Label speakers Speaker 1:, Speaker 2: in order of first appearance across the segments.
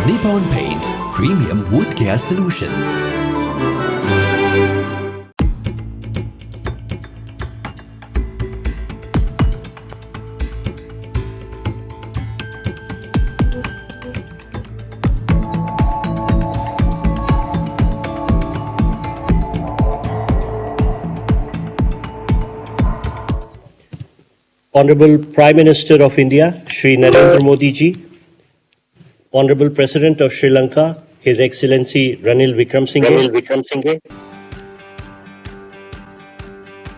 Speaker 1: Nippon Paint Premium Wood Care Solutions.
Speaker 2: Honorable Prime Minister of India, Sri Narendra Modi ji, Honorable President of Sri Lanka, His Excellency Ranil Wickremesinghe.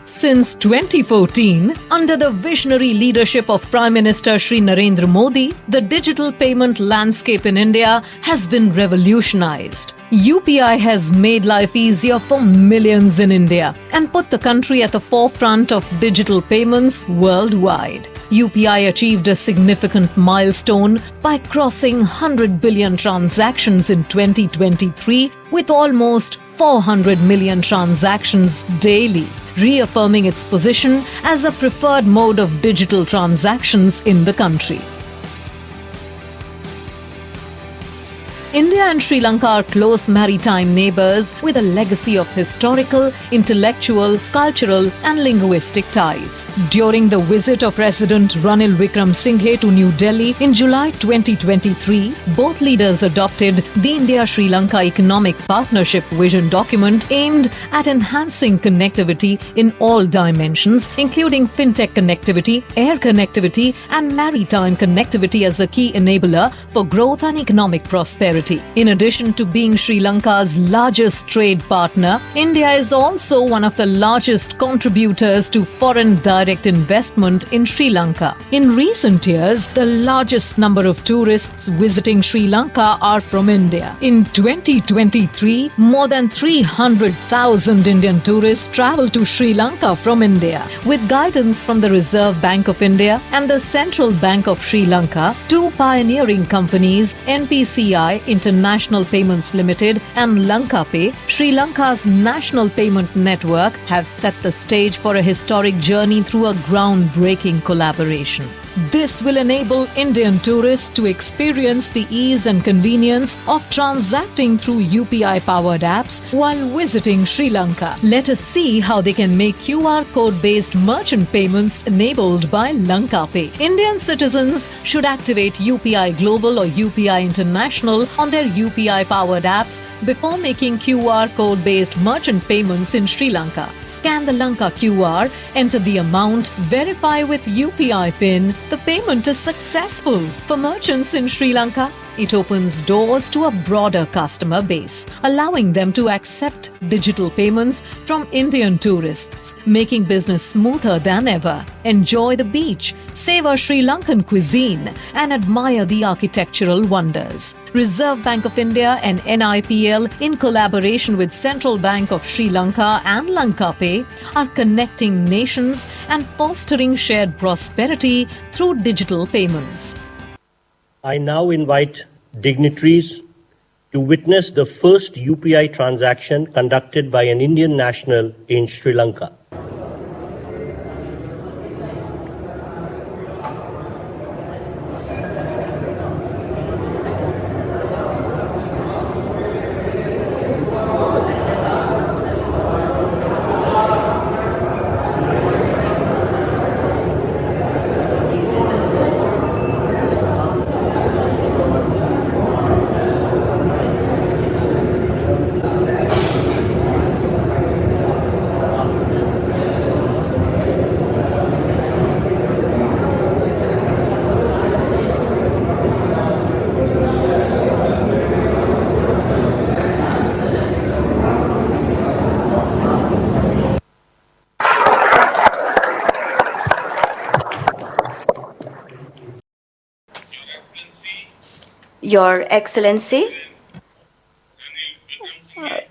Speaker 3: Since 2014, under the visionary leadership of Prime Minister Sri Narendra Modi, the digital payment landscape in India has been revolutionized. UPI has made life easier for millions in India and put the country at the forefront of digital payments worldwide. UPI achieved a significant milestone by crossing 100 billion transactions in 2023 with almost 400 million transactions daily, reaffirming its position as a preferred mode of digital transactions in the country. India and Sri Lanka are close maritime neighbours with a legacy of historical, intellectual, cultural and linguistic ties. During the visit of President Ranil Wickremesinghe to New Delhi in July 2023, both leaders adopted the India-Sri Lanka Economic Partnership Vision document aimed at enhancing connectivity in all dimensions, including fintech connectivity, air connectivity and maritime connectivity as a key enabler for growth and economic prosperity. In addition to being Sri Lanka's largest trade partner, India is also one of the largest contributors to foreign direct investment in Sri Lanka. In recent years, the largest number of tourists visiting Sri Lanka are from India. In 2023, more than 300,000 Indian tourists traveled to Sri Lanka from India. With guidance from the Reserve Bank of India and the Central Bank of Sri Lanka, two pioneering companies, NPCI International Payments Limited and LankaPay, Sri Lanka's national payment network, have set the stage for a historic journey through a groundbreaking collaboration. This will enable Indian tourists to experience the ease and convenience of transacting through UPI-powered apps while visiting Sri Lanka. Let us see how they can make QR code-based merchant payments enabled by LankaPay. Indian citizens should activate UPI Global or UPI International on their UPI-powered apps before making QR code-based merchant payments in Sri Lanka. Scan the LankaQR, enter the amount, verify with UPI PIN. The payment is successful. For merchants in Sri Lanka, it opens doors to a broader customer base, allowing them to accept digital payments from Indian tourists, making business smoother than ever. Enjoy the beach, savor Sri Lankan cuisine, and admire the architectural wonders. Reserve Bank of India and NIPL, in collaboration with Central Bank of Sri Lanka and LankaPay, are connecting nations and fostering shared prosperity through digital payments.
Speaker 2: I now invite dignitaries to witness the first UPI transaction conducted by an Indian national in Sri Lanka.
Speaker 4: Your Excellency,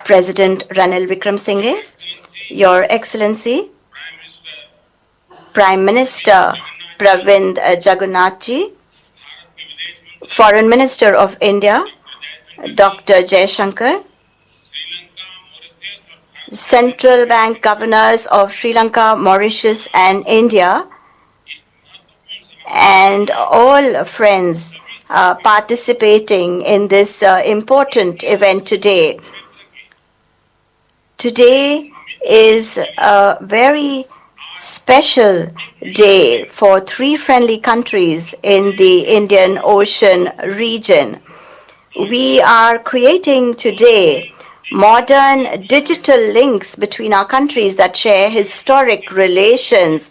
Speaker 4: President Ranil Wickremesinghe, Your Excellency, Prime Minister Pravind Jagannath-ji, Foreign Minister of India, Dr. Jaishankar, Central Bank Governors of Sri Lanka, Mauritius and India, and all friends participating in this important event today. Today is a very special day for three friendly countries in the Indian Ocean region. We are creating today modern digital links between our countries that share historic relations.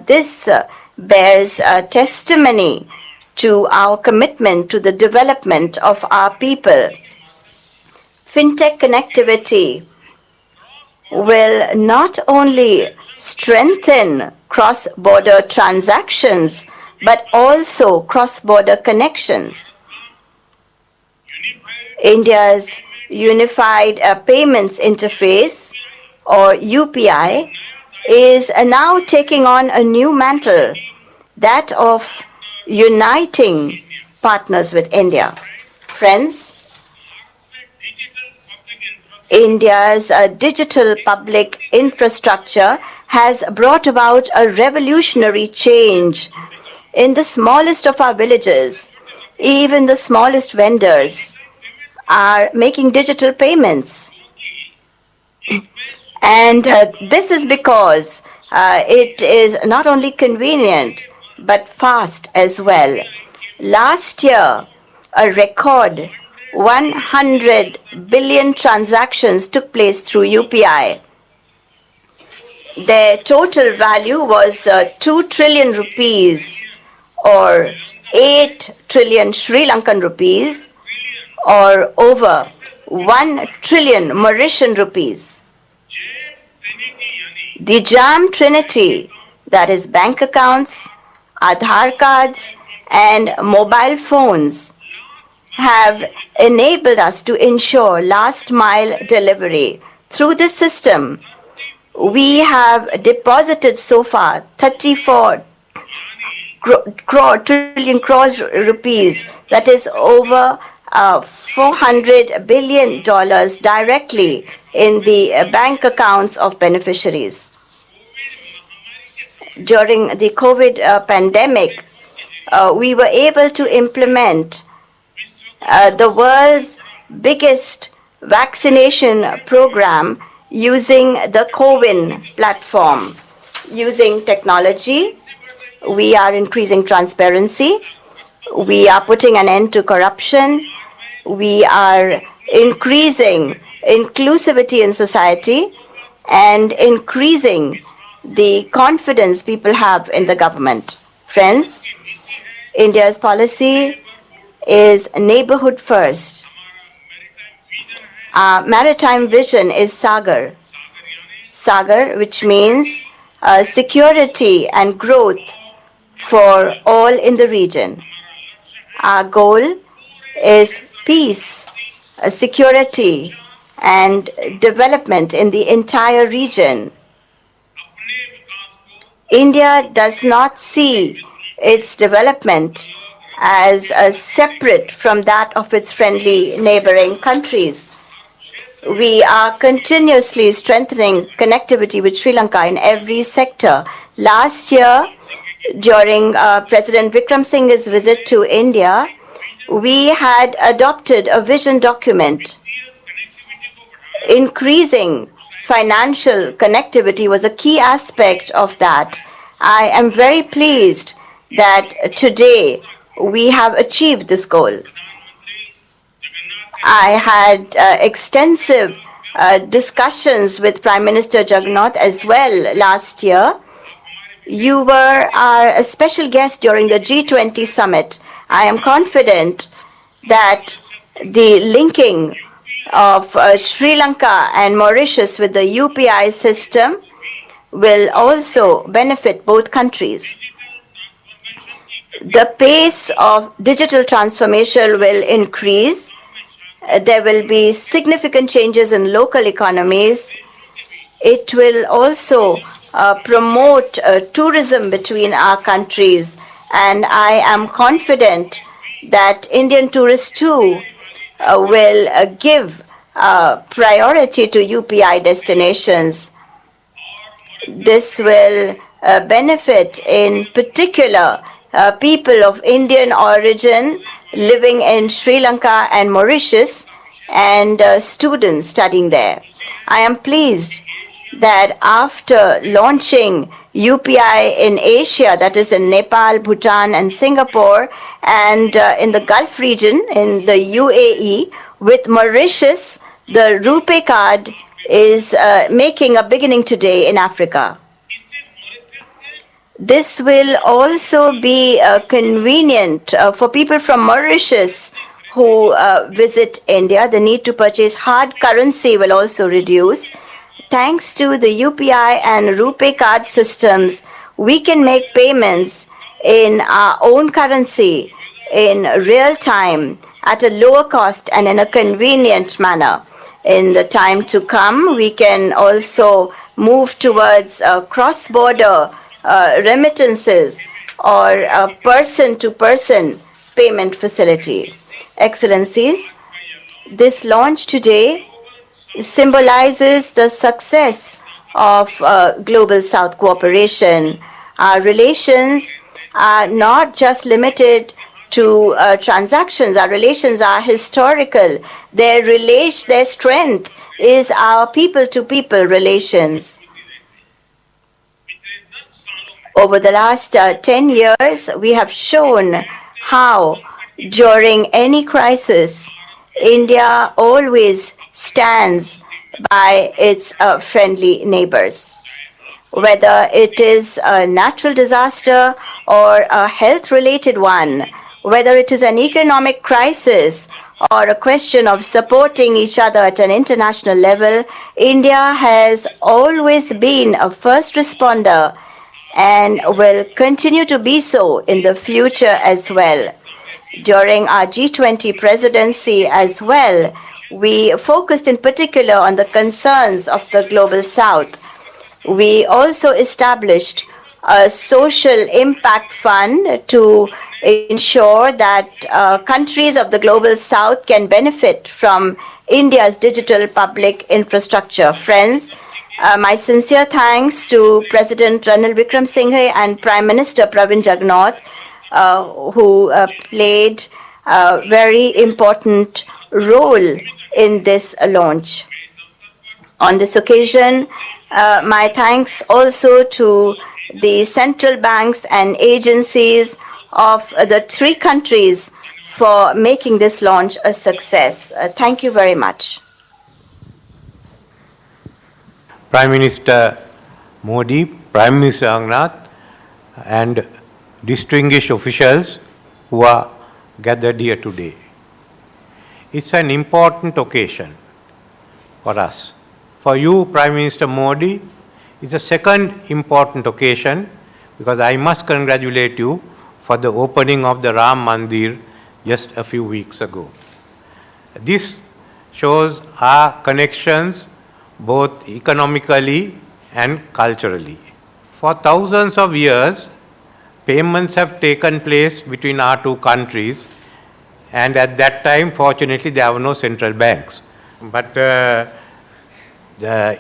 Speaker 4: This bears testimony to our commitment to the development of our people. Fintech connectivity will not only strengthen cross-border transactions, but also cross-border connections. India's Unified Payments Interface, or UPI, is now taking on a new mantle, that of uniting partners with India. Friends, India's digital public infrastructure has brought about a revolutionary change. In the smallest of our villages, even the smallest vendors are making digital payments. And this is because it is not only convenient, but fast as well. Last year, a record 100 billion transactions took place through UPI. Their total value was 2 trillion rupees, or 8 trillion Sri Lankan rupees, or over 1 trillion Mauritian rupees. The JAM Trinity, that is bank accounts, Aadhaar cards, and mobile phones, have enabled us to ensure last mile delivery. Through this system, we have deposited so far 34 trillion crores rupees, that is over $400 billion directly in the bank accounts of beneficiaries. During the COVID pandemic, we were able to implement the world's biggest vaccination program using the CoWIN platform. Using technology, we are increasing transparency, we are putting an end to corruption, we are increasing inclusivity in society, and increasing the confidence people have in the government. Friends, India's policy is neighborhood first. Our maritime vision is Sagar. Sagar, which means security and growth for all in the region. Our goal is peace, security, and development in the entire region. India does not see its development as separate from that of its friendly neighboring countries. We are continuously strengthening connectivity with Sri Lanka in every sector. Last year, during President Vikram Singh's visit to India, we had adopted a vision document. Increasing financial connectivity was a key aspect of that. I am very pleased that today we have achieved this goal. I had extensive discussions with Prime Minister Jagannath as well last year. You were our special guest during the G20 summit. I am confident that the linking of Sri Lanka and Mauritius with the UPI system will also benefit both countries. The pace of digital transformation will increase. There will be significant changes in local economies. It will also promote tourism between our countries. And I am confident that Indian tourists too will give priority to UPI destinations. This will benefit in particular people of Indian origin living in Sri Lanka and Mauritius and students studying there. I am pleased that after launching UPI in Asia, that is in Nepal, Bhutan, and Singapore, and in the Gulf region, in the UAE, with Mauritius, the RuPay card is making a beginning today in Africa. This will also be convenient for people from Mauritius who visit India. The need to purchase hard currency will also reduce. Thanks to the UPI and RuPay card systems, we can make payments in our own currency in real time at a lower cost and in a convenient manner. In the time to come, we can also move towards cross-border remittances or person-to-person payment facility. Excellencies, this launch today symbolizes the success of Global South cooperation. Our relations are not just limited to transactions. Our relations are historical. Their strength is our people-to-people relations. Over the last 10 years, we have shown how during any crisis, India always stands by its friendly neighbors. Whether it is a natural disaster or a health-related one, whether it is an economic crisis or a question of supporting each other at an international level, India has always been a first responder and will continue to be so in the future as well. During our G20 presidency as well, we focused in particular on the concerns of the Global South. We also established a social impact fund to ensure that countries of the Global South can benefit from India's digital public infrastructure. Friends, my sincere thanks to President Ranil Wickremesinghe and Prime Minister Pravin Jagannath, who played a very important role in this launch. On this occasion, my thanks also to the central banks and agencies of the three countries for making this launch a success. Thank you very much.
Speaker 5: Prime Minister Modi, Prime Minister Jagannath, and distinguished officials who are gathered here today. It's an important occasion for us. For you, Prime Minister Modi, it's a second important occasion because I must congratulate you for the opening of the Ram Mandir just a few weeks ago. This shows our connections both economically and culturally. For thousands of years, payments have taken place between our two countries, and at that time, fortunately, there were no central banks. But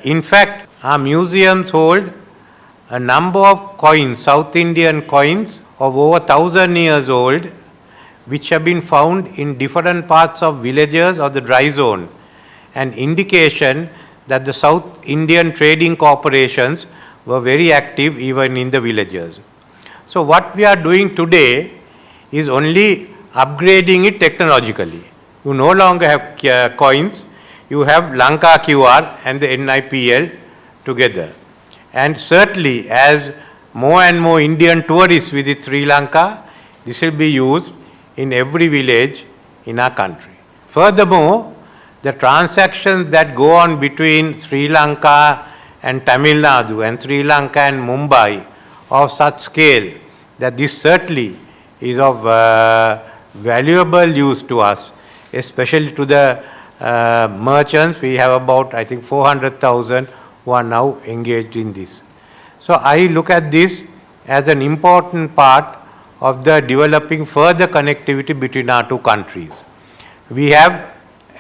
Speaker 5: in fact, our museums hold a number of coins, South Indian coins of over 1,000 years old, which have been found in different parts of villages of the dry zone, an indication that the South Indian trading corporations were very active even in the villages. So what we are doing today is only upgrading it technologically. You no longer have coins, you have LankaQR and the NIPL together. And certainly as more and more Indian tourists visit Sri Lanka, this will be used in every village in our country. Furthermore, the transactions that go on between Sri Lanka and Tamil Nadu and Sri Lanka and Mumbai of such scale that this certainly is of valuable use to us, especially to the merchants. We have about, I think, 400,000 who are now engaged in this. So I look at this as an important part of the developing further connectivity between our two countries. We have,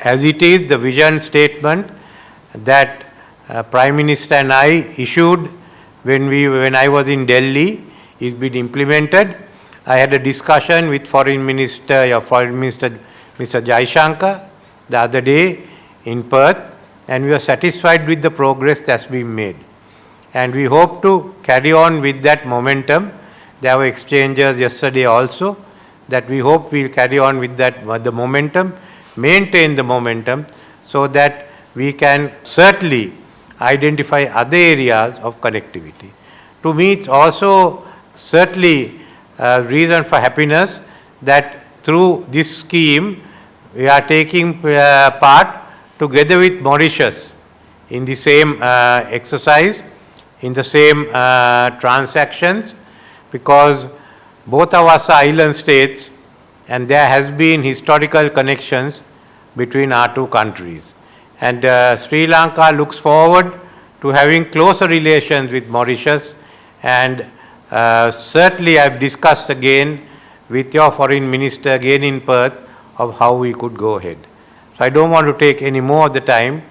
Speaker 5: as it is, the vision statement that Prime Minister and I issued when I was in Delhi is being implemented. I had a discussion with Foreign Minister, Mr. Jaishankar, the other day in Perth, and we are satisfied with the progress that's been made. And we hope to carry on with that momentum. There were exchanges yesterday also, that we hope we'll carry on with that, the momentum, maintain the momentum, so that we can certainly identify other areas of connectivity. To me, it's also certainly a reason for happiness that through this scheme, we are taking part together with Mauritius in the same exercise, in the same transactions, because both of us are island states and there has been historical connections between our two countries. And Sri Lanka looks forward to having closer relations with Mauritius, and certainly I've discussed again with your foreign minister again in Perth of how we could go ahead. So I don't want to take any more of the time,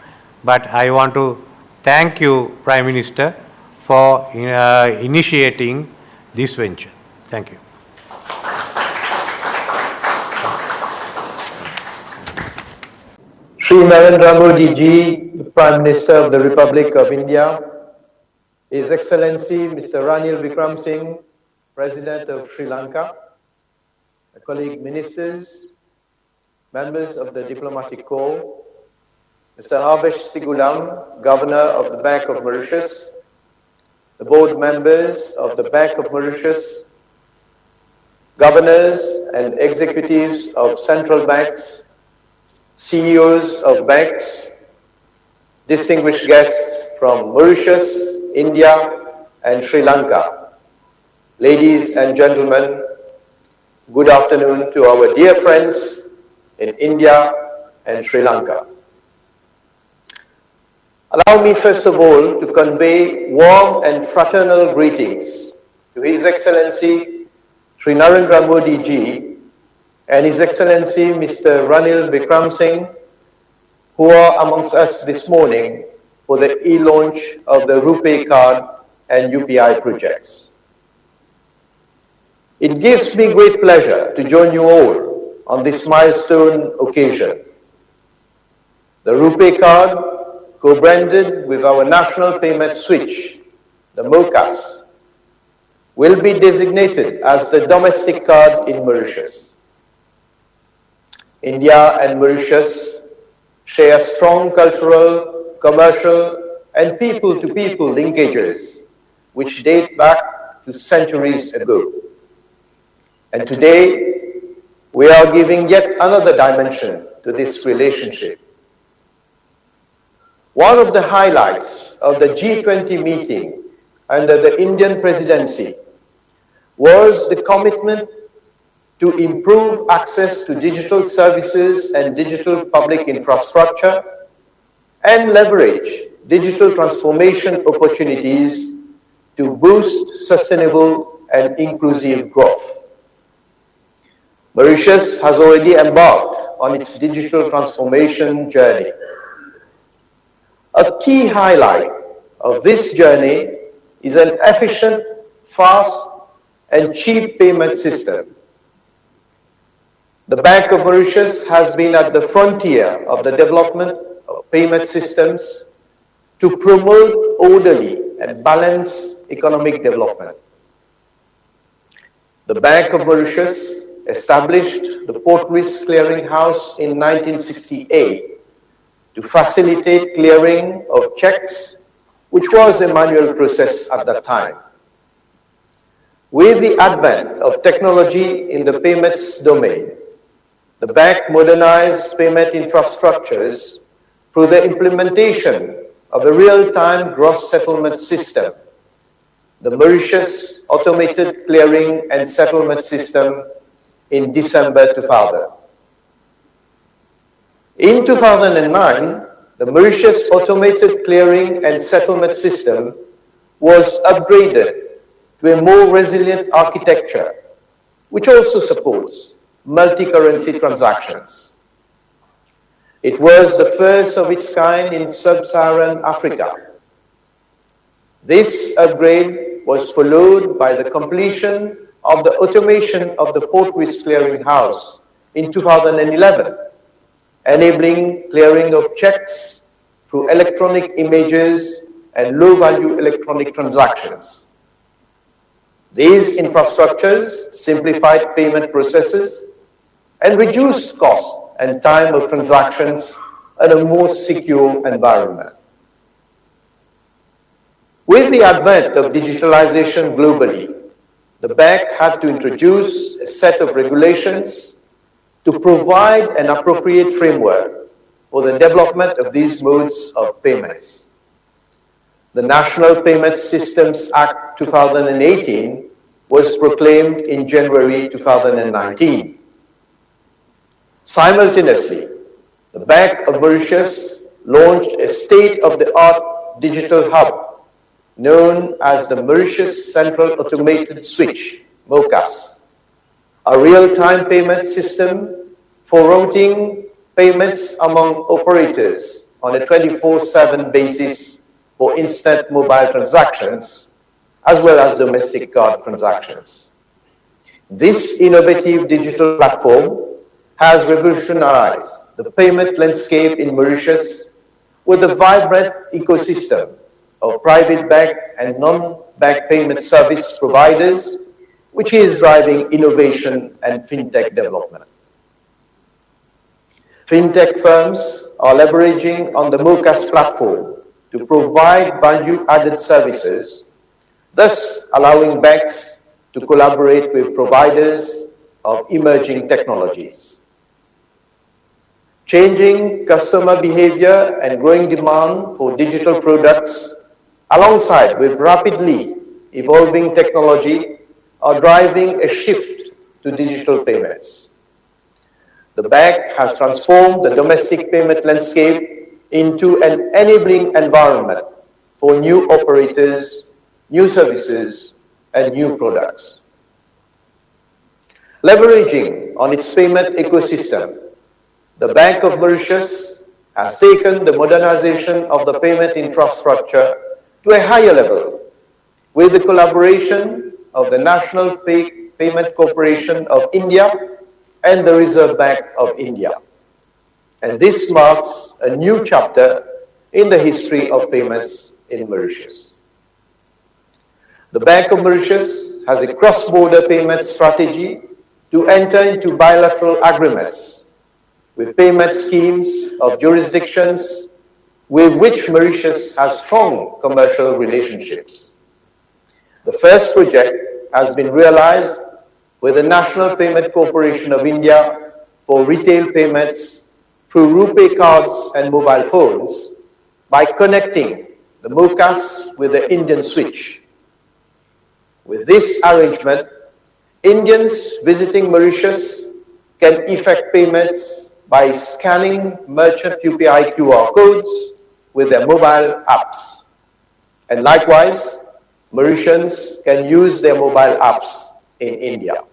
Speaker 5: but I want to thank you, Prime Minister, for initiating this venture. Thank you.
Speaker 6: Sri Narendra Modi ji, the Prime Minister of the Republic of India, His Excellency Mr. Ranil Wickremesinghe, President of Sri Lanka, my colleague ministers, members of the Diplomatic Corps, Mr. Havesh Sigulam, Governor of the Bank of Mauritius, the board members of the Bank of Mauritius, governors and executives of central banks, CEOs of banks, distinguished guests from Mauritius, India, and Sri Lanka. Ladies and gentlemen, good afternoon to our dear friends in India and Sri Lanka. Allow me first of all to convey warm and fraternal greetings to His Excellency Sri Narendra Modi ji and His Excellency Mr. Ranil Wickremesinghe, who are amongst us this morning for the e-launch of the RuPay card and UPI projects. It gives me great pleasure to join you all on this milestone occasion. The RuPay card, co-branded with our national payment switch, the MOCAS, will be designated as the domestic card in Mauritius. India and Mauritius share strong cultural, commercial, and people-to-people linkages which date back to centuries ago. And today, we are giving yet another dimension to this relationship. One of the highlights of the G20 meeting under the Indian presidency was the commitment to improve access to digital services and digital public infrastructure and leverage digital transformation opportunities to boost sustainable and inclusive growth. Mauritius has already embarked on its digital transformation journey. A key highlight of this journey is an efficient, fast, and cheap payment system. The Bank of Mauritius has been at the frontier of the development of payment systems to promote orderly and balanced economic development. The Bank of Mauritius established the Port Risk Clearing House in 1968 to facilitate clearing of checks, which was a manual process at that time. With the advent of technology in the payments domain, the bank modernized payment infrastructures through the implementation of a real-time gross settlement system, the Mauritius Automated Clearing and Settlement System, in December 2000. In 2009, the Mauritius Automated Clearing and Settlement System was upgraded to a more resilient architecture, which also supports multi-currency transactions. It was the first of its kind in sub-Saharan Africa. This upgrade was followed by the completion of the automation of the port risk clearing house in 2011, enabling clearing of checks through electronic images and low-value electronic transactions. These infrastructures simplified payment processes and reduced cost and time of transactions in a more secure environment. With the advent of digitalization globally, the bank had to introduce a set of regulations to provide an appropriate framework for the development of these modes of payments. The National Payment Systems Act 2018 was proclaimed in January 2019. Simultaneously, the Bank of Mauritius launched a state-of-the-art digital hub known as the Mauritius Central Automated Switch, MOCAS, a real-time payment system for routing payments among operators on a 24/7 basis for instant mobile transactions, as well as domestic card transactions. This innovative digital platform has revolutionized the payment landscape in Mauritius with a vibrant ecosystem of private bank and non-bank payment service providers, which is driving innovation and fintech development. Fintech firms are leveraging on the MOCAS platform to provide value-added services, thus allowing banks to collaborate with providers of emerging technologies. Changing customer behavior and growing demand for digital products, alongside with rapidly evolving technology, are driving a shift to digital payments. The bank has transformed the domestic payment landscape into an enabling environment for new operators, new services, and new products. Leveraging on its payment ecosystem, the Bank of Mauritius has taken the modernization of the payment infrastructure to a higher level with the collaboration of the National Payment Corporation of India and the Reserve Bank of India. And this marks a new chapter in the history of payments in Mauritius. The Bank of Mauritius has a cross-border payment strategy to enter into bilateral agreements with payment schemes of jurisdictions with which Mauritius has strong commercial relationships. The first project has been realized with the National Payment Corporation of India for retail payments through RuPay cards and mobile phones by connecting the MOCAS with the Indian switch. With this arrangement, Indians visiting Mauritius can effect payments by scanning merchant UPI QR codes with their mobile apps. And likewise, Mauritians can use their mobile apps in India.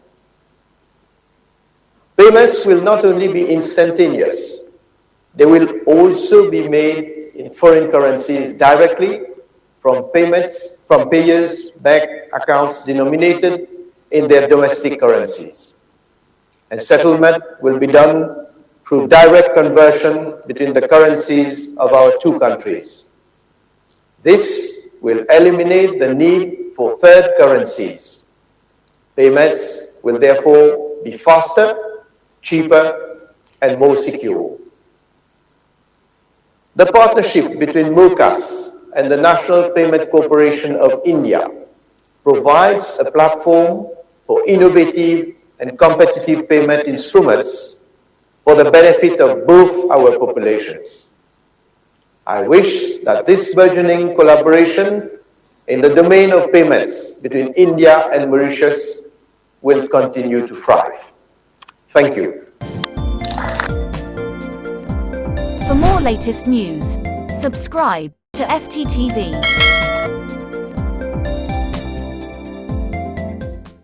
Speaker 6: Payments will not only be instantaneous, they will also be made in foreign currencies directly from payers' bank accounts denominated in their domestic currencies. And settlement will be done through direct conversion between the currencies of our two countries. This will eliminate the need for third currencies. Payments will therefore be faster, cheaper, and more secure. The partnership between MOCAS and the National Payment Corporation of India provides a platform for innovative and competitive payment instruments for the benefit of both our populations. I wish that this burgeoning collaboration in the domain of payments between India and Mauritius will continue to thrive. Thank you.
Speaker 7: For more latest news, subscribe to FTTV.